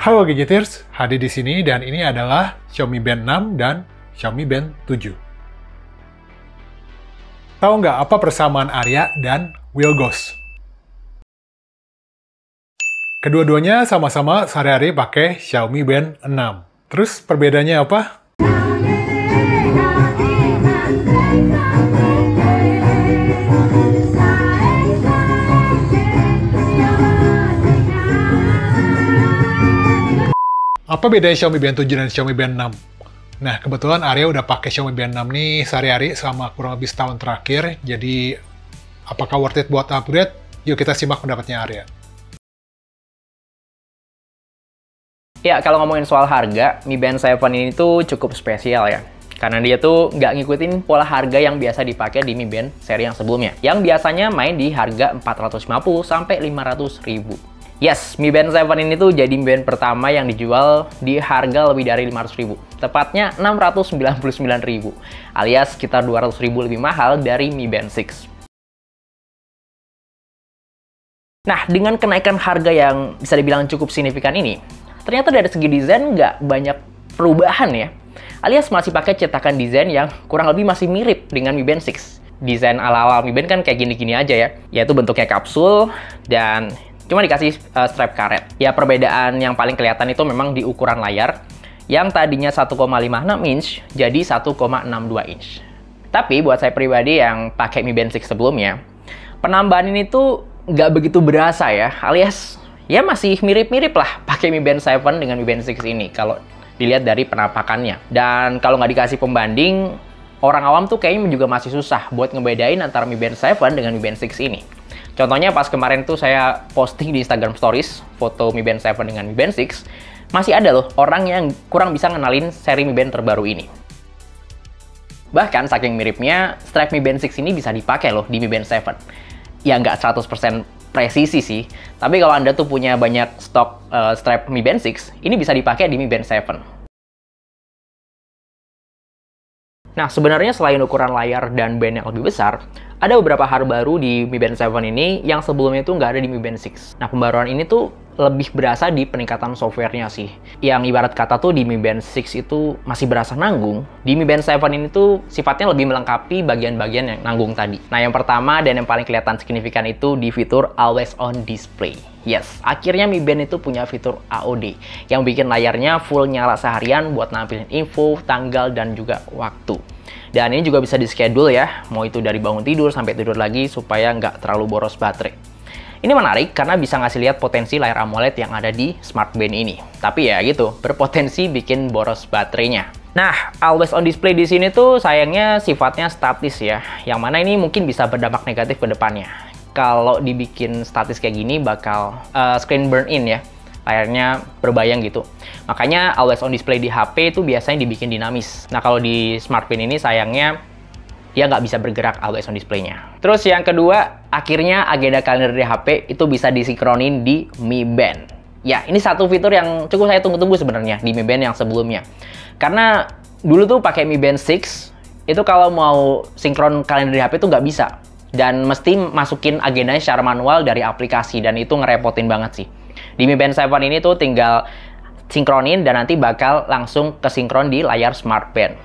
Halo Gadgeters, Hadi di sini dan ini adalah Xiaomi Band 6 dan Xiaomi Band 7. Tahu nggak apa persamaan Arya dan Wilgos? Kedua-duanya sama-sama sehari-hari pakai Xiaomi Band 6. Terus perbedaannya apa? Apa bedanya Xiaomi Band 7 dan Xiaomi Band 6? Nah, kebetulan Arya udah pakai Xiaomi Band 6 nih sehari-hari selama kurang lebih setahun terakhir. Jadi, apakah worth it buat upgrade? Yuk kita simak pendapatnya Arya. Ya, kalau ngomongin soal harga, Mi Band 7 ini tuh cukup spesial ya. Karena dia tuh nggak ngikutin pola harga yang biasa dipakai di Mi Band seri yang sebelumnya. Yang biasanya main di harga 450 sampai 500 ribu. Yes, Mi Band 7 ini tuh jadi Mi Band pertama yang dijual di harga lebih dari 500 ribu. Tepatnya 699 ribu, alias sekitar 200 ribu lebih mahal dari Mi Band 6. Nah, dengan kenaikan harga yang bisa dibilang cukup signifikan ini, ternyata dari segi desain nggak banyak perubahan ya. Alias masih pakai cetakan desain yang kurang lebih masih mirip dengan Mi Band 6. Desain ala-ala Mi Band kan kayak gini-gini aja ya, yaitu bentuknya kapsul dan cuma dikasih strap karet. Ya, perbedaan yang paling kelihatan itu memang di ukuran layar, yang tadinya 1,56 inch jadi 1,62 inch. Tapi buat saya pribadi yang pakai Mi Band 6 sebelumnya, penambahan ini tuh nggak begitu berasa ya, alias ya masih mirip-mirip lah pakai Mi Band 7 dengan Mi Band 6 ini kalau dilihat dari penampakannya. Dan kalau nggak dikasih pembanding, orang awam tuh kayaknya juga masih susah buat ngebedain antara Mi Band 7 dengan Mi Band 6 ini. Contohnya pas kemarin tuh saya posting di Instagram Stories foto Mi Band 7 dengan Mi Band 6, masih ada loh orang yang kurang bisa ngenalin seri Mi Band terbaru ini. Bahkan saking miripnya, strap Mi Band 6 ini bisa dipakai loh di Mi Band 7. Ya nggak 100% presisi sih, tapi kalau Anda tuh punya banyak stok strap Mi Band 6, ini bisa dipakai di Mi Band 7. Nah, sebenarnya selain ukuran layar dan band yang lebih besar, ada beberapa hal baru di Mi Band 7 ini yang sebelumnya itu nggak ada di Mi Band 6. Nah, pembaruan ini tuh lebih berasa di peningkatan softwarenya sih. Yang ibarat kata tuh di Mi Band 6 itu masih berasa nanggung. Di Mi Band 7 ini tuh sifatnya lebih melengkapi bagian-bagian yang nanggung tadi. Nah, yang pertama dan yang paling kelihatan signifikan itu di fitur Always On Display. Yes, akhirnya Mi Band itu punya fitur AOD yang bikin layarnya full nyala seharian buat nampilin info, tanggal, dan juga waktu. Dan ini juga bisa di-schedule ya, mau itu dari bangun tidur sampai tidur lagi supaya nggak terlalu boros baterai. Ini menarik karena bisa ngasih lihat potensi layar AMOLED yang ada di Smart Band ini. Tapi ya gitu, berpotensi bikin boros baterainya. Nah, Always On Display di sini tuh sayangnya sifatnya statis ya, yang mana ini mungkin bisa berdampak negatif ke depannya. Kalau dibikin statis kayak gini bakal screen burn in ya, layarnya berbayang gitu. Makanya Always On Display di HP itu biasanya dibikin dinamis. Nah, kalau di Smart Band ini sayangnya dia nggak bisa bergerak Always On Display-nya. Terus yang kedua, akhirnya agenda kalender di HP itu bisa disinkronin di Mi Band. Ya, ini satu fitur yang cukup saya tunggu-tunggu sebenarnya di Mi Band yang sebelumnya. Karena dulu tuh pakai Mi Band 6, itu kalau mau sinkron kalender di HP itu nggak bisa. Dan mesti masukin agendanya secara manual dari aplikasi, dan itu ngerepotin banget sih. Di Mi Band 7 ini tuh tinggal sinkronin dan nanti bakal langsung kesinkron di layar Smart Band.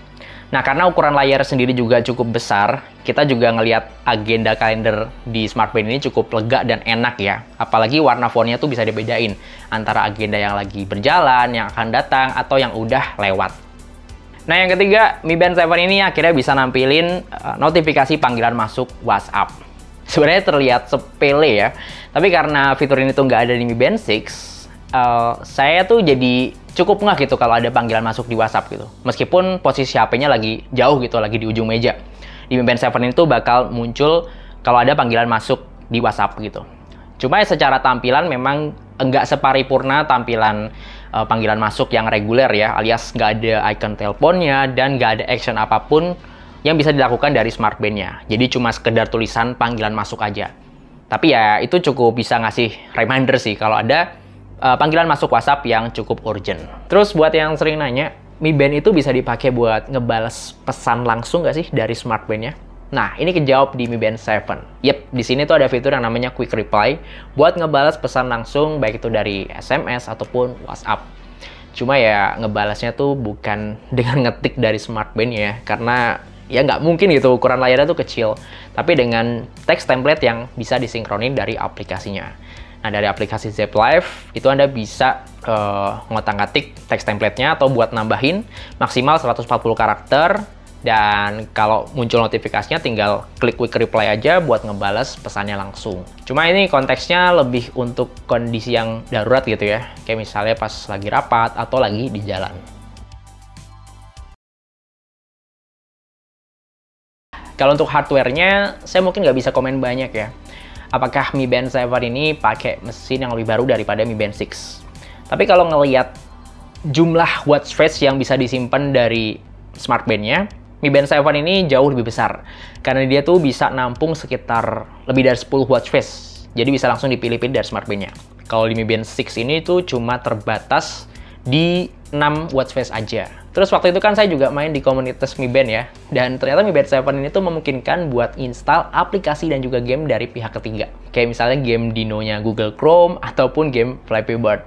Nah, karena ukuran layar sendiri juga cukup besar, kita juga ngelihat agenda kalender di Smart Band ini cukup lega dan enak ya. Apalagi warna fontnya tuh bisa dibedain antara agenda yang lagi berjalan, yang akan datang, atau yang udah lewat. Nah, yang ketiga, Mi Band 7 ini akhirnya bisa nampilin notifikasi panggilan masuk WhatsApp. Sebenarnya terlihat sepele ya, tapi karena fitur ini tuh nggak ada di Mi Band 6, saya tuh jadi cukup ngeh gitu kalau ada panggilan masuk di WhatsApp gitu. Meskipun posisi HP-nya lagi jauh gitu, lagi di ujung meja. Di Mi Band 7 ini tuh bakal muncul kalau ada panggilan masuk di WhatsApp gitu. Cuma secara tampilan memang nggak separipurna tampilan panggilan masuk yang reguler ya, alias nggak ada icon teleponnya dan nggak ada action apapun yang bisa dilakukan dari Smart Band-nya. Jadi cuma sekedar tulisan panggilan masuk aja. Tapi ya itu cukup bisa ngasih reminder sih kalau ada panggilan masuk WhatsApp yang cukup urgent. Terus buat yang sering nanya, Mi Band itu bisa dipakai buat ngebales pesan langsung nggak sih dari Smart Band-nya? Nah, ini kejawab di Mi Band 7. Yep, di sini tuh ada fitur yang namanya Quick Reply buat ngebalas pesan langsung baik itu dari SMS ataupun WhatsApp. Cuma ya ngebalasnya tuh bukan dengan ngetik dari smartband ya, karena ya nggak mungkin gitu, ukuran layarnya tuh kecil. Tapi dengan text template yang bisa disinkronin dari aplikasinya. Nah, dari aplikasi Zepp Live, itu Anda bisa ngotak-ngatik text template-nya atau buat nambahin maksimal 140 karakter. Dan kalau muncul notifikasinya tinggal klik quick reply aja buat ngebales pesannya langsung. Cuma ini konteksnya lebih untuk kondisi yang darurat gitu ya. Kayak misalnya pas lagi rapat atau lagi di jalan. Kalau untuk hardware-nya, saya mungkin nggak bisa komen banyak ya. Apakah Mi Band 7 ini pakai mesin yang lebih baru daripada Mi Band 6? Tapi kalau ngelihat jumlah watch face yang bisa disimpan dari smartband-nya, Mi Band 7 ini jauh lebih besar. Karena dia tuh bisa nampung sekitar lebih dari 10 watch face. Jadi bisa langsung dipilih-pilih dari smartband-nya. Kalau di Mi Band 6 ini tuh cuma terbatas di 6 watch face aja. Terus waktu itu kan saya juga main di komunitas Mi Band ya. Dan ternyata Mi Band 7 ini tuh memungkinkan buat install aplikasi dan juga game dari pihak ketiga. Kayak misalnya game Dino-nya Google Chrome ataupun game Flappy Bird.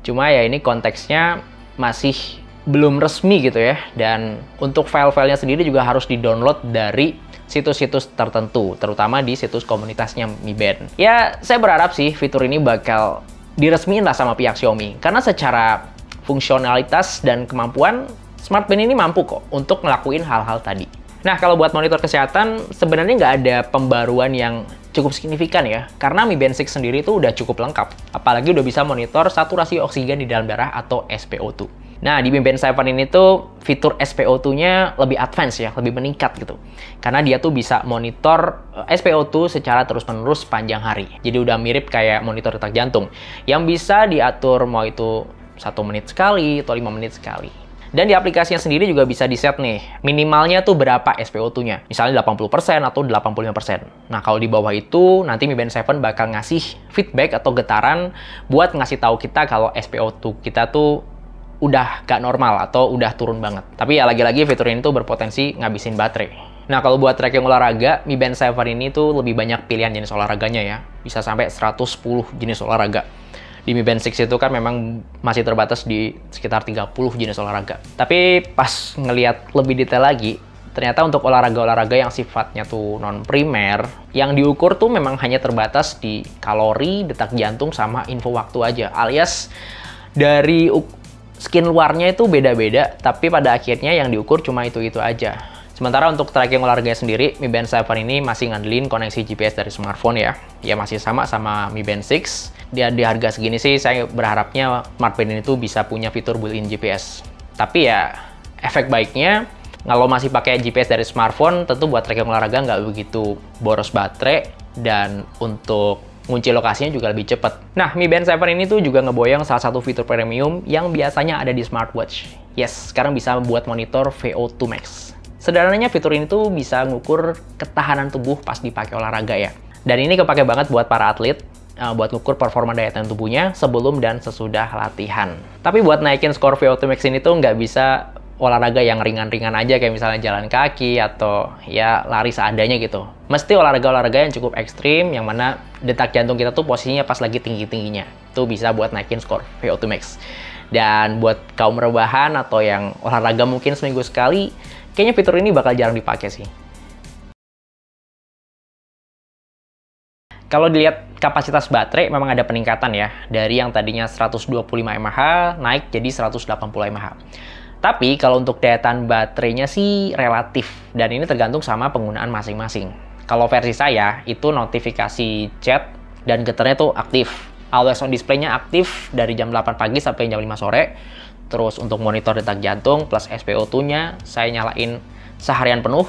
Cuma ya ini konteksnya masih belum resmi gitu ya, dan untuk file-filenya sendiri juga harus di-download dari situs-situs tertentu, terutama di situs komunitasnya Mi Band. Ya, saya berharap sih fitur ini bakal diresmiin lah sama pihak Xiaomi, karena secara fungsionalitas dan kemampuan, smartband ini mampu kok untuk ngelakuin hal-hal tadi. Nah, kalau buat monitor kesehatan, sebenarnya nggak ada pembaruan yang cukup signifikan ya, karena Mi Band 6 sendiri itu udah cukup lengkap, apalagi udah bisa monitor saturasi oksigen di dalam darah atau SpO2. Nah, di Mi Band 7 ini tuh fitur SpO2-nya lebih advance ya, lebih meningkat gitu. Karena dia tuh bisa monitor SpO2 secara terus-menerus sepanjang hari. Jadi udah mirip kayak monitor detak jantung, yang bisa diatur mau itu 1 menit sekali atau 5 menit sekali. Dan di aplikasinya sendiri juga bisa di-set nih, minimalnya tuh berapa SpO2-nya. Misalnya 80% atau 85%. Nah, kalau di bawah itu, nanti Mi Band 7 bakal ngasih feedback atau getaran buat ngasih tahu kita kalau SpO2 kita tuh udah gak normal atau udah turun banget. Tapi ya lagi-lagi fitur ini tuh berpotensi ngabisin baterai. Nah, kalau buat tracking olahraga, Mi Band 7 ini tuh lebih banyak pilihan jenis olahraganya ya. Bisa sampai 110 jenis olahraga. Di Mi Band 6 itu kan memang masih terbatas di sekitar 30 jenis olahraga. Tapi pas ngelihat lebih detail lagi, ternyata untuk olahraga-olahraga yang sifatnya tuh non-primer, yang diukur tuh memang hanya terbatas di kalori, detak jantung, sama info waktu aja. Alias dari skin luarnya itu beda-beda, tapi pada akhirnya yang diukur cuma itu-itu aja. Sementara untuk tracking olahraganya sendiri, Mi Band 7 ini masih ngandelin koneksi GPS dari smartphone ya. Ya masih sama Mi Band 6. Di harga segini sih, saya berharapnya smartband ini tuh bisa punya fitur built-in GPS. Tapi ya, efek baiknya, kalau masih pakai GPS dari smartphone, tentu buat tracking olahraga nggak begitu boros baterai, dan untuk ngunci lokasinya juga lebih cepat. Nah, Mi Band 7 ini tuh juga ngeboyong salah satu fitur premium yang biasanya ada di smartwatch. Yes, sekarang bisa buat monitor VO2 Max. Sederhananya fitur ini tuh bisa ngukur ketahanan tubuh pas dipakai olahraga ya. Dan ini kepake banget buat para atlet, buat ngukur performa daya tahan tubuhnya sebelum dan sesudah latihan. Tapi buat naikin skor VO2 Max ini tuh nggak bisa olahraga yang ringan-ringan aja kayak misalnya jalan kaki atau ya lari seadanya gitu. Mesti olahraga-olahraga yang cukup ekstrim yang mana detak jantung kita tuh posisinya pas lagi tinggi-tingginya. Itu bisa buat naikin skor VO2 Max. Dan buat kaum rebahan atau yang olahraga mungkin seminggu sekali, kayaknya fitur ini bakal jarang dipakai sih. Kalau dilihat kapasitas baterai memang ada peningkatan ya, dari yang tadinya 125 mAh naik jadi 180 mAh. Tapi kalau untuk daya tahan baterainya sih relatif, dan ini tergantung sama penggunaan masing-masing. Kalau versi saya, itu notifikasi chat dan getarnya tuh aktif. Always on display-nya aktif dari jam 8 pagi sampai jam 5 sore. Terus untuk monitor detak jantung plus SpO2-nya saya nyalain seharian penuh.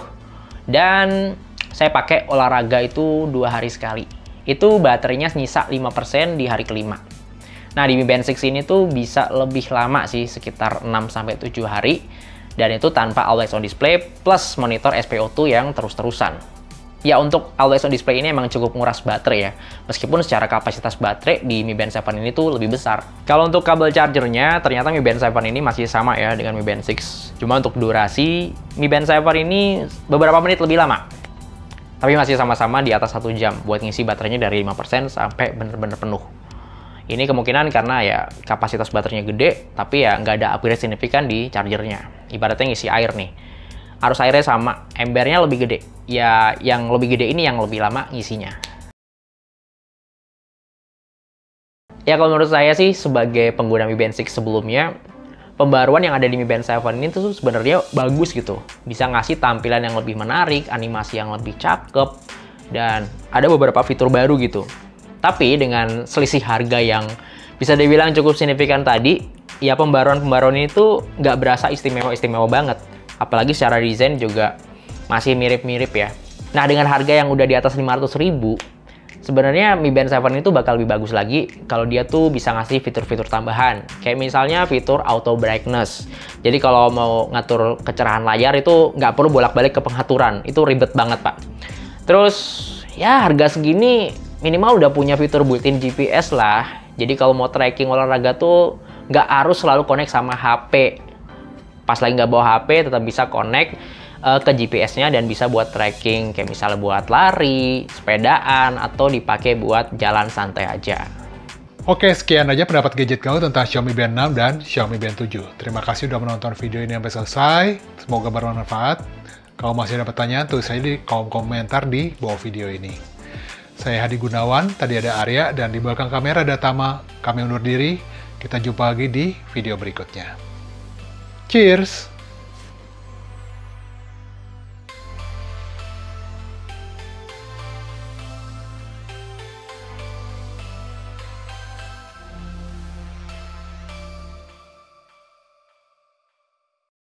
Dan saya pakai olahraga itu 2 hari sekali. Itu baterainya nyisa 5% di hari kelima. Nah, di Mi Band 6 ini tuh bisa lebih lama sih, sekitar 6-7 hari. Dan itu tanpa always on display plus monitor SpO2 yang terus-terusan. Ya, untuk always on display ini emang cukup nguras baterai ya. Meskipun secara kapasitas baterai di Mi Band 7 ini tuh lebih besar. Kalau untuk kabel chargernya, ternyata Mi Band 7 ini masih sama ya dengan Mi Band 6. Cuma untuk durasi, Mi Band 7 ini beberapa menit lebih lama. Tapi masih sama-sama di atas 1 jam buat ngisi baterainya dari 5% sampai bener-bener penuh. Ini kemungkinan karena ya kapasitas baterainya gede, tapi ya nggak ada upgrade signifikan di chargernya. Ibaratnya ngisi air nih. Arus airnya sama, embernya lebih gede. Ya yang lebih gede ini yang lebih lama ngisinya. Ya kalau menurut saya sih sebagai pengguna Mi Band 6 sebelumnya, pembaruan yang ada di Mi Band 7 ini tuh sebenarnya bagus gitu. Bisa ngasih tampilan yang lebih menarik, animasi yang lebih cakep, dan ada beberapa fitur baru gitu. Tapi dengan selisih harga yang bisa dibilang cukup signifikan tadi, ya pembaruan-pembaruan ini tuh nggak berasa istimewa-istimewa banget. Apalagi secara desain juga masih mirip-mirip ya. Nah dengan harga yang udah di atas 500.000, sebenarnya Mi Band 7 itu bakal lebih bagus lagi kalau dia tuh bisa ngasih fitur-fitur tambahan. Kayak misalnya fitur auto brightness. Jadi kalau mau ngatur kecerahan layar itu nggak perlu bolak-balik ke pengaturan. Itu ribet banget, Pak. Terus, ya harga segini minimal udah punya fitur built-in GPS lah. Jadi kalau mau tracking olahraga tuh nggak harus selalu connect sama HP. Pas lagi nggak bawa HP tetap bisa connect ke GPS-nya dan bisa buat tracking kayak misalnya buat lari, sepedaan, atau dipakai buat jalan santai aja. Oke, sekian aja pendapat gadget kamu tentang Xiaomi Band 6 dan Xiaomi Band 7. Terima kasih udah menonton video ini sampai selesai. Semoga bermanfaat. Kalau masih ada pertanyaan, tulis aja di kolom komentar di bawah video ini. Saya Hadi Gunawan, tadi ada Arya, dan di belakang kamera ada Tama. Kami undur diri, kita jumpa lagi di video berikutnya. Cheers!